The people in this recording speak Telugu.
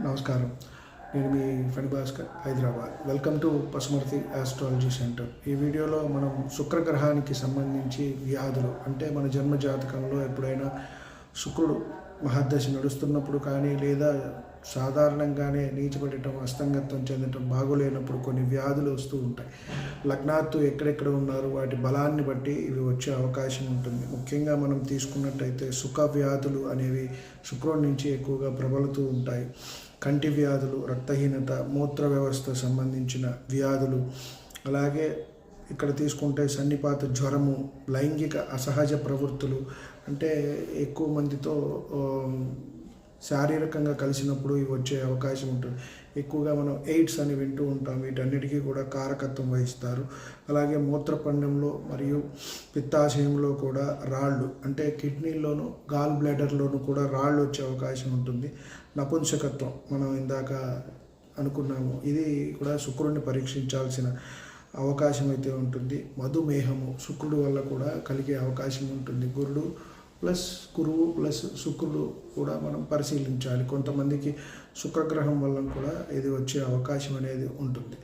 నమస్కారం. నేను మీ Phani Bhaskar, Hyderabad. Welcome to Pasumarthi astrology centre. ఈ వీడియోలో మనం శుక్రగ్రహానికి సంబంధించి వ్యాధులు అంటే మన జన్మ జాతకంలో ఎప్పుడైనా శుక్రుడు మహర్దశ నడుస్తున్నప్పుడు కానీ లేదా సాధారణంగానే నీచపడటం, అస్తంగత్వం చెందటం, బాగోలేనప్పుడు కొన్ని వ్యాధులు వస్తూ ఉంటాయి. లగ్నాత్తు ఎక్కడెక్కడ ఉన్నారు వాటి బలాన్ని బట్టి ఇవి వచ్చే అవకాశం ఉంటుంది. ముఖ్యంగా మనం తీసుకున్నట్టయితే సుఖ వ్యాధులు అనేవి శుక్రుడి నుంచి ఎక్కువగా ప్రబలుతూ ఉంటాయి. కంటి వ్యాధులు, రక్తహీనత, మూత్ర వ్యవస్థ సంబంధించిన వ్యాధులు, అలాగే ఇక్కడ తీసుకుంటే సన్నిపాత జ్వరము, లైంగిక అసహజ ప్రవృత్తులు అంటే ఎక్కువ మందితో శారీరకంగా కలిసినప్పుడు ఇవి వచ్చే అవకాశం ఉంటుంది. ఎక్కువగా మనం ఎయిడ్స్ అని వింటూ ఉంటాం. వీటన్నిటికీ కూడా కారకత్వం వహిస్తారు. అలాగే మూత్రపిండంలో మరియు పిత్తాశయంలో కూడా రాళ్ళు అంటే కిడ్నీల్లోనూ గాల్ బ్లాడర్లోనూ కూడా రాళ్ళు వచ్చే అవకాశం ఉంటుంది. నపుంసకత్వం మనం ఇందాక అనుకున్నాము, ఇది కూడా శుక్రుడిని పరీక్షించాల్సిన అవకాశం అయితే ఉంటుంది. మధుమేహము శుక్రుడు వల్ల కూడా కలిగే అవకాశం ఉంటుంది. గురువు ప్లస్ శుక్రుడు కూడా మనం పరిశీలించాలి. కొంతమందికి శుక్రగ్రహం వల్ల కూడా ఇది వచ్చే అవకాశం అనేది ఉంటుంది.